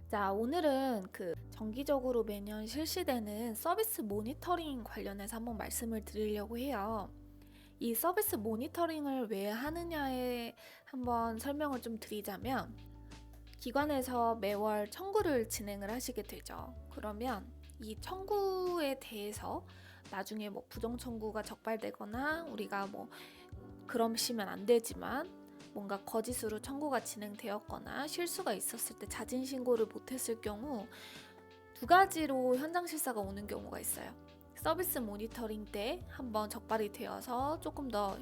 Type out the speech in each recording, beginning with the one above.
자, 오늘은 정기적으로 매년 실시되는 서비스 모니터링 관련해서 한번 말씀을 드리려고 해요. 이 서비스 모니터링을 왜 하느냐에 한번 설명을 좀 드리자면, 기관에서 매월 청구를 진행을 하시게 되죠. 그러면 이 청구에 대해서 나중에 뭐 부정 청구가 적발되거나 우리가 뭐 그러시면 안 되지만 뭔가 거짓으로 청구가 진행되었거나 실수가 있었을 때 자진 신고를 못했을 경우 두 가지로 현장 실사가 오는 경우가 있어요. 서비스 모니터링 때 한번 적발이 되어서 조금 더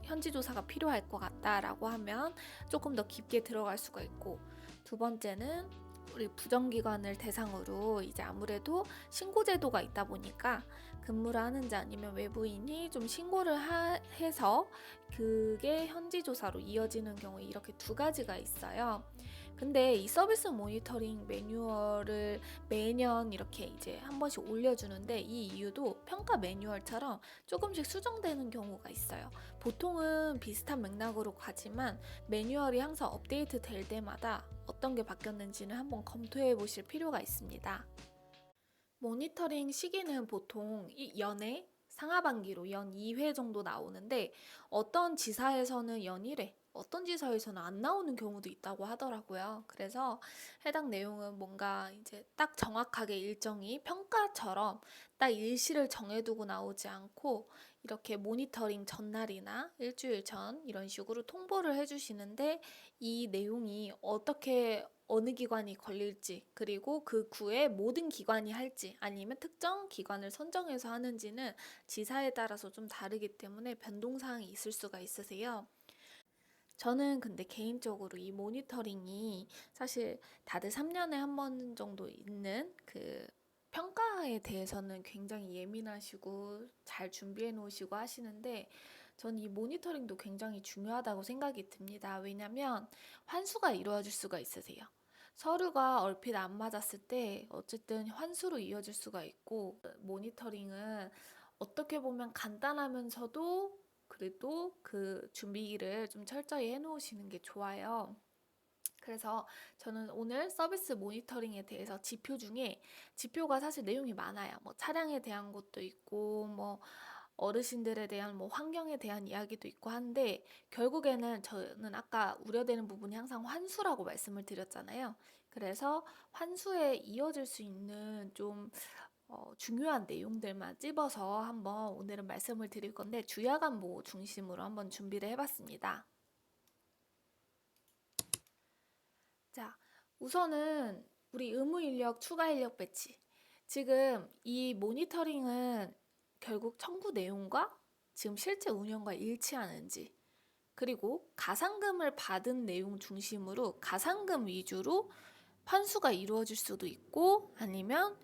현지 조사가 필요할 것 같다라고 하면 조금 더 깊게 들어갈 수가 있고, 두 번째는 우리 부정기관을 대상으로 이제 아무래도 신고제도가 있다 보니까 근무를 하는지 아니면 외부인이 좀 신고를 해서 그게 현지 조사로 이어지는 경우, 이렇게 두 가지가 있어요. 근데 이 서비스 모니터링 매뉴얼을 매년 이렇게 이제 한 번씩 올려주는데, 이 이유도 평가 매뉴얼처럼 조금씩 수정되는 경우가 있어요. 보통은 비슷한 맥락으로 가지만 매뉴얼이 항상 업데이트 될 때마다 어떤 게 바뀌었는지는 한번 검토해 보실 필요가 있습니다. 모니터링 시기는 보통 연에 상하반기로 연 2회 정도 나오는데, 어떤 지사에서는 연 1회, 어떤 지사에서는 안 나오는 경우도 있다고 하더라고요. 그래서 해당 내용은 뭔가 이제 딱 정확하게 일정이 평가처럼 딱 일시를 정해두고 나오지 않고, 이렇게 모니터링 전날이나 일주일 전 이런 식으로 통보를 해주시는데, 이 내용이 어떻게 어느 기관이 걸릴지, 그리고 그 구에 모든 기관이 할지 아니면 특정 기관을 선정해서 하는지는 지사에 따라서 좀 다르기 때문에 변동사항이 있을 수가 있으세요. 저는 근데 개인적으로 이 모니터링이 사실 다들 3년에 한 번 정도 있는 평가에 대해서는 굉장히 예민하시고 잘 준비해 놓으시고 하시는데, 전 이 모니터링도 굉장히 중요하다고 생각이 듭니다. 왜냐면 환수가 이루어질 수가 있으세요. 서류가 얼핏 안 맞았을 때 어쨌든 환수로 이어질 수가 있고, 모니터링은 어떻게 보면 간단하면서도 그래도 그 준비를 좀 철저히 해놓으시는 게 좋아요. 그래서 저는 오늘 서비스 모니터링에 대해서 지표 중에, 지표가 사실 내용이 많아요. 뭐 차량에 대한 것도 있고, 뭐 어르신들에 대한 뭐 환경에 대한 이야기도 있고 한데, 결국에는 저는 아까 우려되는 부분이 항상 환수라고 말씀을 드렸잖아요. 그래서 환수에 이어질 수 있는 좀 중요한 내용들만 찝어서 한번 오늘은 말씀을 드릴 건데, 주야간보 중심으로 한번 준비를 해봤습니다. 자, 우선은 우리 의무 인력, 추가 인력 배치. 지금 이 모니터링은 결국 청구 내용과 지금 실제 운영과 일치하는지, 그리고 가산금을 받은 내용 중심으로 가산금 위주로 환수가 이루어질 수도 있고, 아니면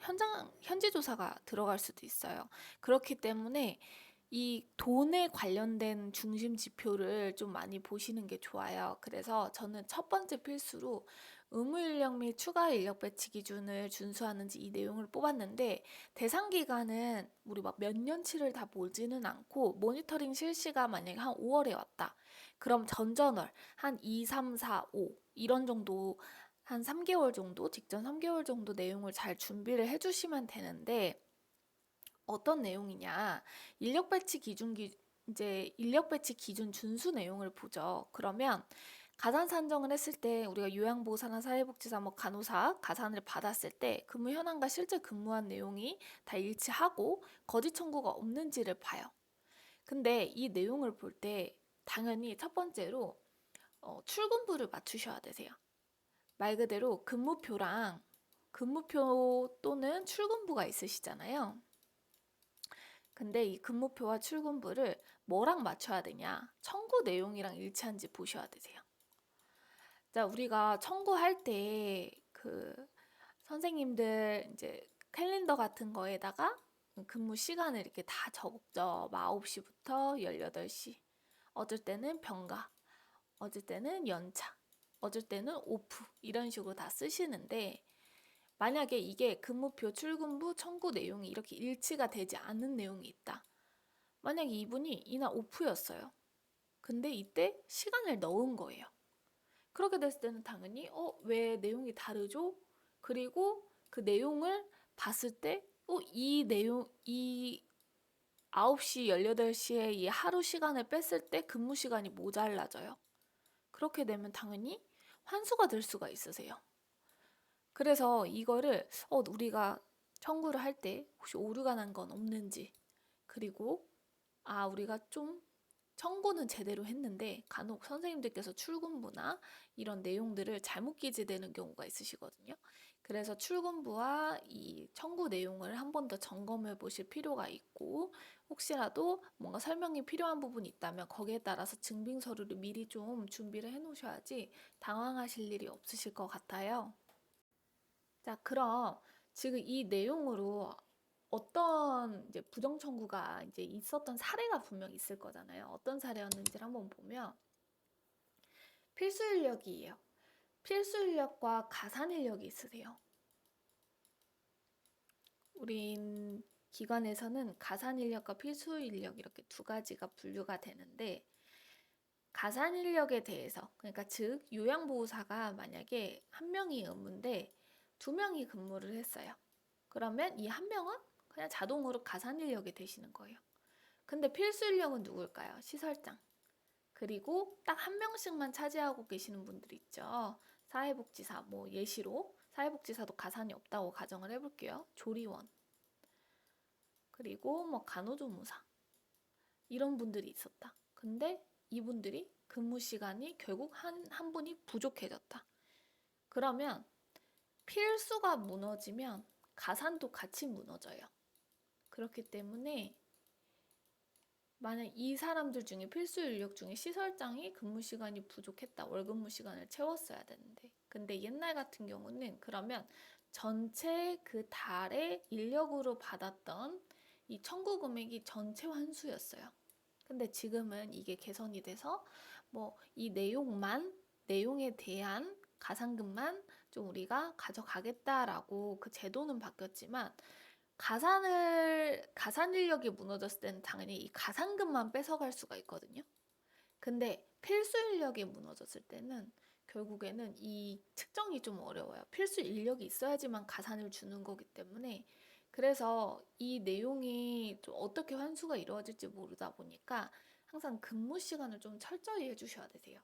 현지 조사가 들어갈 수도 있어요. 그렇기 때문에 이 돈에 관련된 중심 지표를 좀 많이 보시는 게 좋아요. 그래서 저는 첫 번째 필수로 의무 인력 및 추가 인력 배치 기준을 준수하는지 이 내용을 뽑았는데, 대상 기간은 우리 막 몇 년치를 다 보지는 않고, 모니터링 실시가 만약에 한 5월에 왔다. 그럼 전전월 한 2, 3, 4, 5 이런 정도, 한 3개월 정도, 직전 3개월 정도 내용을 잘 준비를 해주시면 되는데, 어떤 내용이냐? 인력 배치 이제 인력 배치 기준 준수 내용을 보죠. 그러면 가산 산정을 했을 때 우리가 요양보호사나 사회복지사, 뭐 간호사 가산을 받았을 때 근무 현황과 실제 근무한 내용이 다 일치하고 거짓 청구가 없는지를 봐요. 근데 이 내용을 볼 때 당연히 첫 번째로 출근부를 맞추셔야 되세요. 말 그대로 근무표랑 근무표 또는 출근부가 있으시잖아요. 근데 이 근무표와 출근부를 뭐랑 맞춰야 되냐? 청구 내용이랑 일치한지 보셔야 되세요. 자, 우리가 청구할 때 선생님들 이제 캘린더 같은 거에다가 근무 시간을 이렇게 다 적죠. 9시부터 18시. 어쩔 때는 병가, 어쩔 때는 연차, 어쩔 때는 오프, 이런 식으로 다 쓰시는데, 만약에 이게 근무표, 출근부, 청구 내용이 이렇게 일치가 되지 않는 내용이 있다. 만약에 이분이 이날 오프였어요. 근데 이때 시간을 넣은 거예요. 그렇게 됐을 때는 당연히 왜 내용이 다르죠? 그리고 그 내용을 봤을 때, 이 내용, 이 9시, 18시에 이 하루 시간을 뺐을 때 근무 시간이 모자라져요. 그렇게 되면 당연히 환수가 될 수가 있으세요. 그래서 이거를 우리가 청구를 할 때 혹시 오류가 난 건 없는지, 그리고 우리가 좀 청구는 제대로 했는데 간혹 선생님들께서 출근부나 이런 내용들을 잘못 기재되는 경우가 있으시거든요. 그래서 출근부와 이 청구 내용을 한 번 더 점검해 보실 필요가 있고, 혹시라도 뭔가 설명이 필요한 부분이 있다면 거기에 따라서 증빙 서류를 미리 좀 준비를 해 놓으셔야지 당황하실 일이 없으실 것 같아요. 자, 그럼 지금 이 내용으로 어떤 이제 부정 청구가 이제 있었던 사례가 분명 있을 거잖아요. 어떤 사례였는지를 한번 보면 필수 인력이에요. 필수 인력과 가산 인력이 있으세요. 우린 기관에서는 가산 인력과 필수 인력 이렇게 두 가지가 분류가 되는데, 가산 인력에 대해서, 그러니까 즉 요양보호사가 만약에 한 명이 의무인데 두 명이 근무를 했어요. 그러면 이 한 명은 그냥 자동으로 가산 인력이 되시는 거예요. 근데 필수 인력은 누굴까요? 시설장. 그리고 딱 한 명씩만 차지하고 계시는 분들 있죠. 사회복지사, 뭐 예시로 사회복지사도 가산이 없다고 가정을 해볼게요. 조리원, 그리고 뭐 간호조무사 이런 분들이 있었다. 근데 이분들이 근무 시간이 결국 한 분이 부족해졌다. 그러면 필수가 무너지면 가산도 같이 무너져요. 그렇기 때문에 만약 이 사람들 중에 필수 인력 중에 시설장이 근무 시간이 부족했다. 월근무 시간을 채웠어야 되는데. 근데 옛날 같은 경우는 그러면 전체 그 달에 인력으로 받았던 이 청구 금액이 전체 환수였어요. 근데 지금은 이게 개선이 돼서 뭐 이 내용에 대한 가산금만 좀 우리가 가져가겠다라고 그 제도는 바뀌었지만, 가산 인력이 무너졌을 때는 당연히 이 가산금만 뺏어갈 수가 있거든요. 근데 필수 인력이 무너졌을 때는 결국에는 이 측정이 좀 어려워요. 필수 인력이 있어야지만 가산을 주는 거기 때문에. 그래서 이 내용이 좀 어떻게 환수가 이루어질지 모르다 보니까 항상 근무 시간을 좀 철저히 해주셔야 되세요.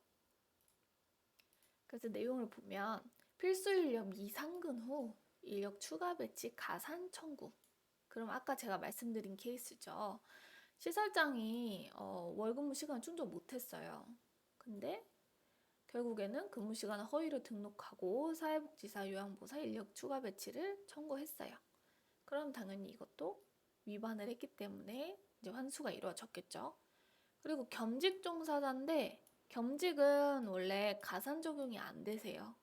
그래서 내용을 보면 필수 인력 미상근 후 인력 추가 배치 가산 청구. 그럼 아까 제가 말씀드린 케이스죠. 시설장이 월근무 시간을 충족 못했어요. 근데 결국에는 근무 시간을 허위로 등록하고 사회복지사, 요양보호사 인력 추가 배치를 청구했어요. 그럼 당연히 이것도 위반을 했기 때문에 이제 환수가 이루어졌겠죠. 그리고 겸직 종사자인데 겸직은 원래 가산 적용이 안 되세요.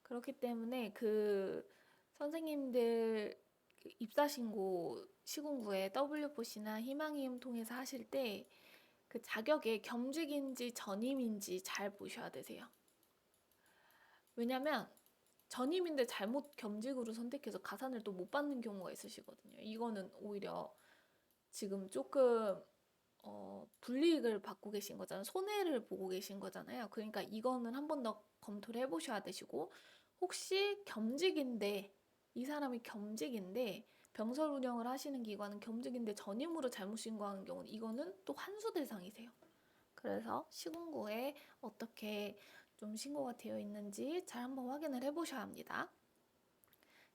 그렇기 때문에 그 선생님들 입사신고 시군구에 W포시나 희망이음 통해서 하실 때 그 자격에 겸직인지 전임인지 잘 보셔야 되세요. 왜냐면 전임인데 잘못 겸직으로 선택해서 가산을 또 못 받는 경우가 있으시거든요. 이거는 오히려 지금 조금 불이익을 받고 계신 거잖아요. 손해를 보고 계신 거잖아요. 그러니까 이거는 한 번 더 검토를 해보셔야 되시고, 혹시 겸직인데 이 사람이 겸직인데 병설 운영을 하시는 기관은 겸직인데 전임으로 잘못 신고하는 경우는 이거는 또 환수 대상이세요. 그래서 시군구에 어떻게 좀 신고가 되어 있는지 잘 한번 확인을 해보셔야 합니다.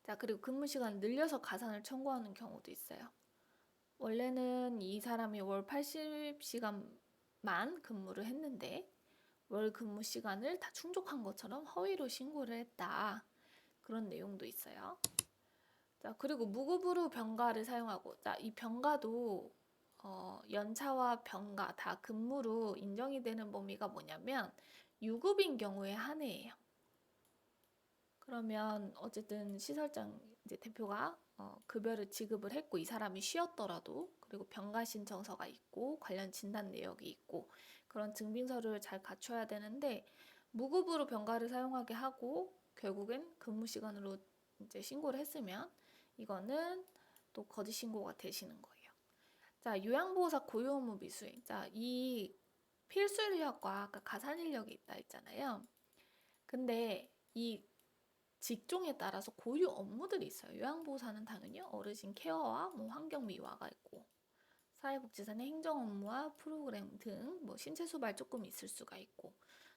자, 그리고 근무 시간 늘려서 가산을 청구하는 경우도 있어요. 원래는 이 사람이 월 80시간만 근무를 했는데 월 근무 시간을 다 충족한 것처럼 허위로 신고를 했다. 그런 내용도 있어요. 자, 그리고 무급으로 병가를 사용하고, 자, 이 병가도 연차와 병가 다 근무로 인정이 되는 범위가 뭐냐면 유급인 경우에 한해예요. 그러면 어쨌든 시설장 이제 대표가 급여를 지급을 했고 이 사람이 쉬었더라도, 그리고 병가 신청서가 있고 관련 진단 내역이 있고 그런 증빙서를 잘 갖춰야 되는데, 무급으로 병가를 사용하게 하고 결국엔 근무 시간으로 이제 신고를 했으면 이거는 또 거짓 신고가 되시는 거예요. 자, 요양보호사 고유 업무 미수행. 자, 이 필수 인력과 아까 가산 인력이 있다 했잖아요. 근데 이 직종에 따라서 고유 업무들이 있어요. 요양보호사는 당연히 어르신 케어와 뭐 환경미화가 있고, 사회복지사는 행정 업무와 프로그램 등 뭐 신체 수발 조금 있을 수가 있고,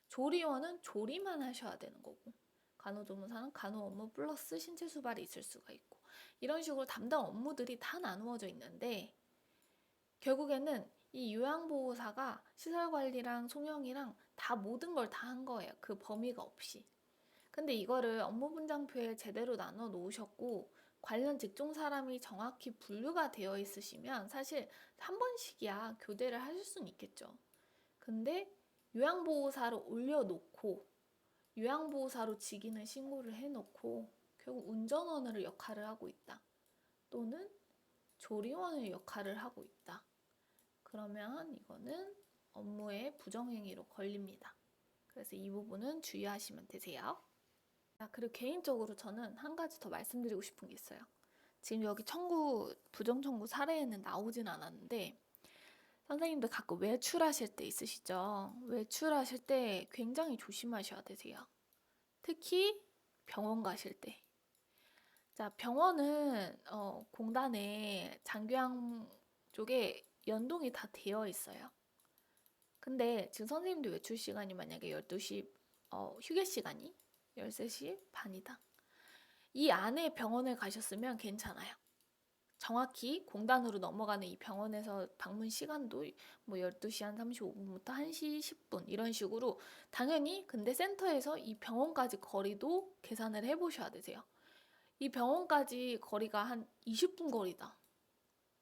조리원은 조리만 하셔야 되는 거고, 간호조무사는 간호 업무 플러스 신체 수발이 있을 수가 있고, 이런 식으로 담당 업무들이 다 나누어져 있는데, 결국에는 이 요양보호사가 시설관리랑 송영이랑 다 모든 걸 다 한 거예요. 그 범위가 없이. 근데 이거를 업무 분장표에 제대로 나눠 놓으셨고 관련 직종 사람이 정확히 분류가 되어 있으시면 사실 한 번씩이야 교대를 하실 수는 있겠죠. 근데 요양보호사로 올려놓고 요양보호사로 직위는 신고를 해놓고 결국 운전원의 역할을 하고 있다. 또는 조리원의 역할을 하고 있다. 그러면 이거는 업무의 부정행위로 걸립니다. 그래서 이 부분은 주의하시면 되세요. 그리고 개인적으로 저는 한 가지 더 말씀드리고 싶은 게 있어요. 지금 여기 부정청구 사례에는 나오진 않았는데, 선생님들 가끔 외출하실 때 있으시죠? 외출하실 때 굉장히 조심하셔야 되세요. 특히 병원 가실 때. 자, 병원은 공단에 장교양 쪽에 연동이 다 되어 있어요. 근데 지금 선생님들 외출 시간이 만약에 12시, 휴게 시간이 13시 반이다. 이 안에 병원을 가셨으면 괜찮아요. 정확히 공단으로 넘어가는 이 병원에서 방문 시간도 뭐 12시 한 35분부터 1시 10분 이런 식으로 당연히 근데 센터에서 이 병원까지 거리도 계산을 해보셔야 되세요. 이 병원까지 거리가 한 20분 거리다.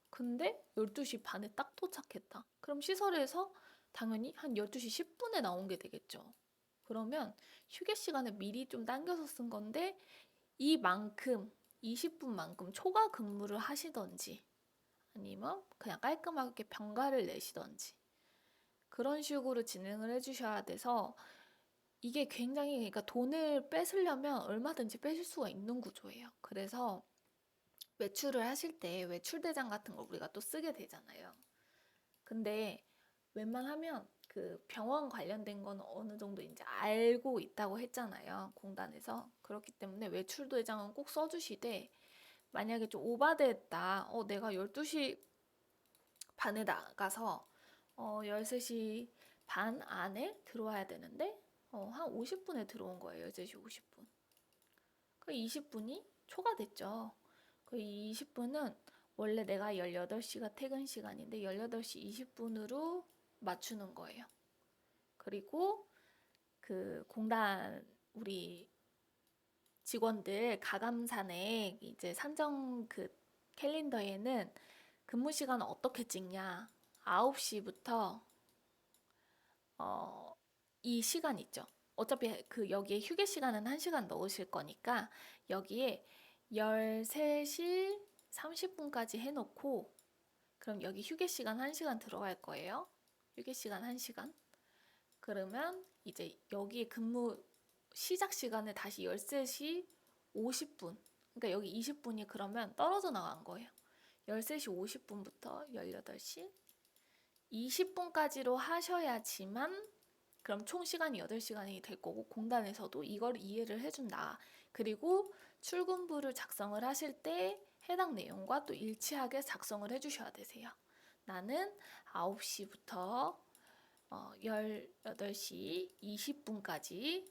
근데 12시 반에 딱 도착했다. 그럼 시설에서 당연히 한 12시 10분에 나온 게 되겠죠. 그러면 휴게 시간을 미리 좀 당겨서 쓴 건데 이만큼 20분만큼 초과 근무를 하시던지 아니면 그냥 깔끔하게 병가를 내시던지 그런 식으로 진행을 해주셔야 돼서 이게 굉장히 그러니까 돈을 뺏으려면 얼마든지 뺏을 수가 있는 구조예요. 그래서 외출을 하실 때 외출대장 같은 걸 우리가 또 쓰게 되잖아요. 근데 웬만하면 그 병원 관련된 건 어느 정도 이제 알고 있다고 했잖아요. 공단에서. 그렇기 때문에 외출대장은 꼭 써주시되 만약에 좀 오바됐다. 내가 12시 반에 나가서 13시 반 안에 들어와야 되는데 한 50분에 들어온 거예요. 13시 50분. 그 20분이 초과됐죠. 그 20분은 원래 내가 18시가 퇴근 시간인데 18시 20분으로 맞추는 거예요. 그리고 그 공단 우리 직원들 가감산에 이제 산정 그 캘린더에는 근무 시간을 어떻게 찍냐? 9시부터 이 시간 있죠. 어차피 그 여기에 휴게 시간은 1시간 넣으실 거니까 여기에 13시 30분까지 해놓고 그럼 여기 휴게 시간 1시간 들어갈 거예요. 휴게 시간 1시간. 그러면 이제 여기 근무 시작 시간을 다시 13시 50분. 그러니까 여기 20분이 그러면 떨어져 나간 거예요. 13시 50분부터 18시 20분까지로 하셔야지만 그럼 총 시간이 8시간이 될 거고 공단에서도 이걸 이해를 해준다. 그리고 출근부를 작성을 하실 때 해당 내용과 또 일치하게 작성을 해주셔야 되세요. 나는 9시부터 18시 20분까지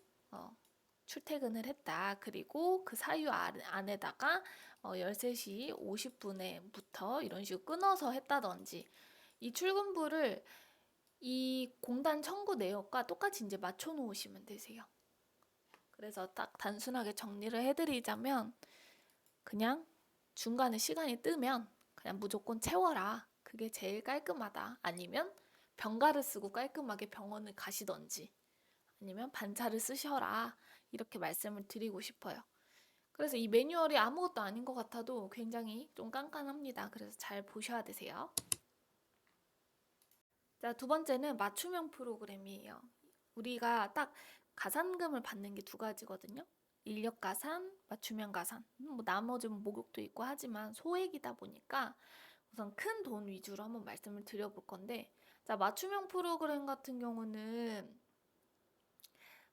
출퇴근을 했다. 그리고 그 사유 안에다가 13시 50분에부터 이런 식으로 끊어서 했다든지 이 출근부를 이 공단 청구 내역과 똑같이 이제 맞춰 놓으시면 되세요. 그래서 딱 단순하게 정리를 해드리자면 그냥 중간에 시간이 뜨면 그냥 무조건 채워라. 그게 제일 깔끔하다. 아니면 병가를 쓰고 깔끔하게 병원을 가시던지 아니면 반차를 쓰셔라. 이렇게 말씀을 드리고 싶어요. 그래서 이 매뉴얼이 아무것도 아닌 것 같아도 굉장히 좀 깐깐합니다. 그래서 잘 보셔야 되세요. 자, 두 번째는 맞춤형 프로그램이에요. 우리가 딱 가산금을 받는 게 두 가지거든요. 인력 가산, 맞춤형 가산. 뭐 나머지 목욕도 있고 하지만 소액이다 보니까 우선 큰 돈 위주로 한번 말씀을 드려볼 건데, 자, 맞춤형 프로그램 같은 경우는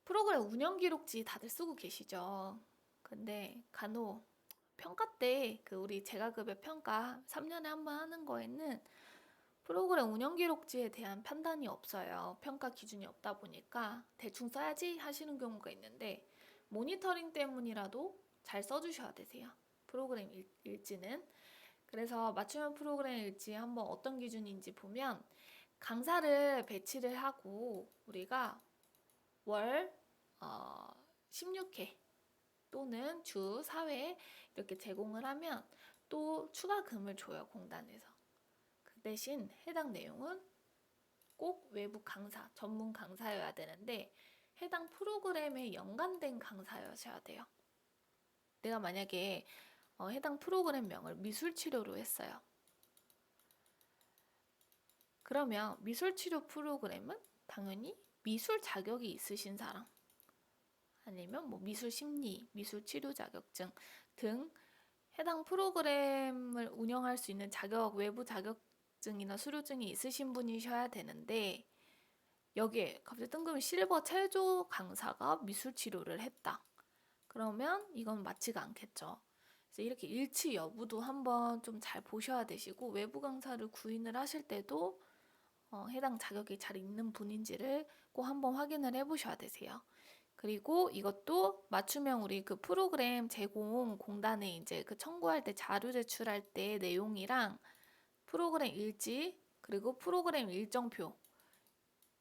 프로그램 운영 기록지 다들 쓰고 계시죠? 근데 간혹 평가 때 그 우리 재가급여 평가 3년에 한 번 하는 거에는 프로그램 운영 기록지에 대한 판단이 없어요. 평가 기준이 없다 보니까 대충 써야지 하시는 경우가 있는데 모니터링 때문이라도 잘 써주셔야 되세요. 프로그램 일지는. 그래서 맞춤형 프로그램 일지 한번 어떤 기준인지 보면 강사를 배치를 하고 우리가 월 16회 또는 주 4회 이렇게 제공을 하면 또 추가금을 줘요, 공단에서. 그 대신 해당 내용은 꼭 외부 강사, 전문 강사여야 되는데 해당 프로그램에 연관된 강사여셔야 돼요. 내가 만약에 해당 프로그램명을 미술치료로 했어요. 그러면 미술치료 프로그램은 당연히 미술 자격이 있으신 사람 아니면 뭐 미술심리, 미술치료 자격증 등 해당 프로그램을 운영할 수 있는 자격, 외부 자격증이나 수료증이 있으신 분이셔야 되는데 여기에 갑자기 뜬금없이 실버 최저 강사가 미술치료를 했다. 그러면 이건 맞지가 않겠죠. 그래서 이렇게 일치 여부도 한번 좀 잘 보셔야 되시고 외부 강사를 구인을 하실 때도 해당 자격이 잘 있는 분인지를 꼭 한번 확인을 해보셔야 되세요. 그리고 이것도 맞춤형 우리 그 프로그램 제공 공단에 이제 그 청구할 때 자료 제출할 때 내용이랑 프로그램 일지 그리고 프로그램 일정표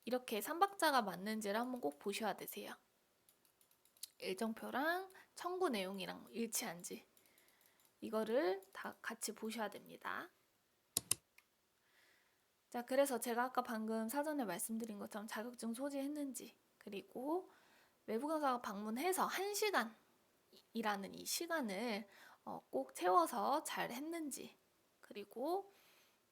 이렇게 3박자가 맞는지를 한번 꼭 보셔야 되세요. 일정표랑 청구 내용이랑 일치한지 이거를 다 같이 보셔야 됩니다. 자, 그래서 제가 아까 방금 사전에 말씀드린 것처럼 자격증 소지했는지 그리고 외부 강사가 방문해서 1시간이라는 이 시간을 꼭 채워서 잘 했는지 그리고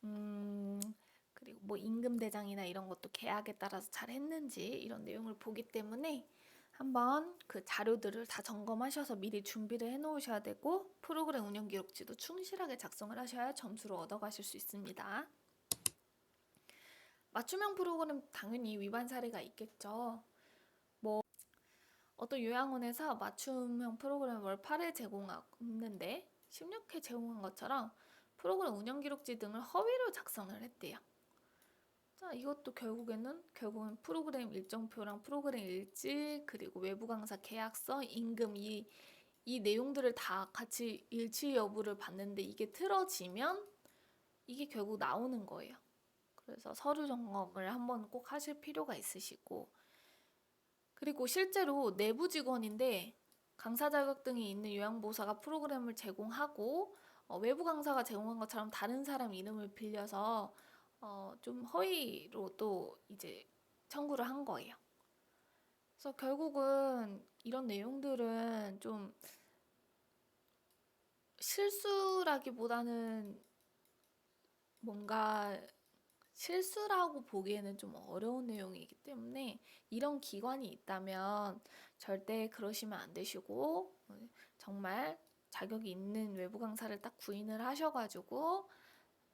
그리고 뭐 임금 대장이나 이런 것도 계약에 따라서 잘 했는지 이런 내용을 보기 때문에 한번 그 자료들을 다 점검하셔서 미리 준비를 해 놓으셔야 되고 프로그램 운영 기록지도 충실하게 작성을 하셔야 점수를 얻어가실 수 있습니다. 맞춤형 프로그램 당연히 위반 사례가 있겠죠. 뭐 어떤 요양원에서 맞춤형 프로그램 월 8회 제공했는데 16회 제공한 것처럼 프로그램 운영 기록지 등을 허위로 작성을 했대요. 자, 이것도 결국은 프로그램 일정표랑 프로그램 일지 그리고 외부 강사 계약서, 임금 이 내용들을 다 같이 일치 여부를 봤는데 이게 틀어지면 이게 결국 나오는 거예요. 그래서 서류 점검을 한번 꼭 하실 필요가 있으시고 그리고 실제로 내부 직원인데 강사 자격증이 있는 요양보호사가 프로그램을 제공하고 외부 강사가 제공한 것처럼 다른 사람 이름을 빌려서 좀 허위로 또 이제 청구를 한 거예요. 그래서 결국은 이런 내용들은 좀 실수라기보다는 뭔가 실수라고 보기에는 좀 어려운 내용이기 때문에 이런 기관이 있다면 절대 그러시면 안 되시고 정말 자격이 있는 외부 강사를 딱 구인을 하셔가지고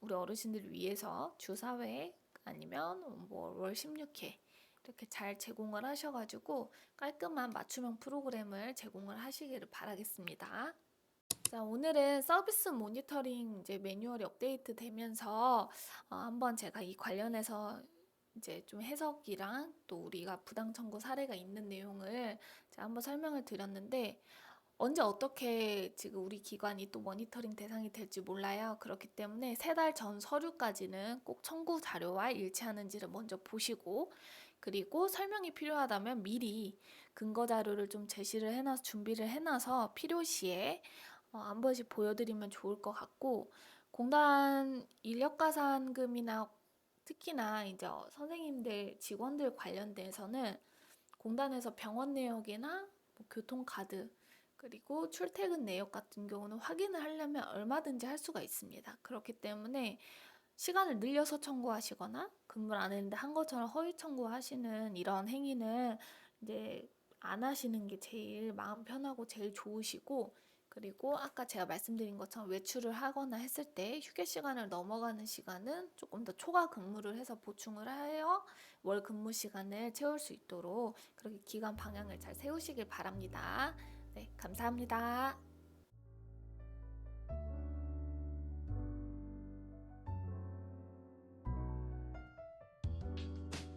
우리 어르신들을 위해서 주 4회 아니면 뭐 월 16회 이렇게 잘 제공을 하셔가지고 깔끔한 맞춤형 프로그램을 제공을 하시기를 바라겠습니다. 자, 오늘은 서비스 모니터링 이제 매뉴얼이 업데이트 되면서 한번 제가 이 관련해서 이제 좀 해석이랑 또 우리가 부당 청구 사례가 있는 내용을 제가 한번 설명을 드렸는데 언제 어떻게 지금 우리 기관이 또 모니터링 대상이 될지 몰라요. 그렇기 때문에 3달 전 서류까지는 꼭 청구 자료와 일치하는지를 먼저 보시고 그리고 설명이 필요하다면 미리 근거 자료를 좀 제시를 해놔서 준비를 해놔서 필요시에 한 번씩 보여드리면 좋을 것 같고 공단 인력가산금이나 특히나 이제 선생님들 직원들 관련돼서는 공단에서 병원 내역이나 뭐 교통카드 그리고 출퇴근 내역 같은 경우는 확인을 하려면 얼마든지 할 수가 있습니다. 그렇기 때문에 시간을 늘려서 청구하시거나 근무를 안 했는데 한 것처럼 허위 청구하시는 이런 행위는 이제 안 하시는 게 제일 마음 편하고 제일 좋으시고 그리고 아까 제가 말씀드린 것처럼 외출을 하거나 했을 때 휴게 시간을 넘어가는 시간은 조금 더 초과 근무를 해서 보충을 하여 월 근무 시간을 채울 수 있도록 그렇게 기간 방향을 잘 세우시길 바랍니다. 네, 감사합니다.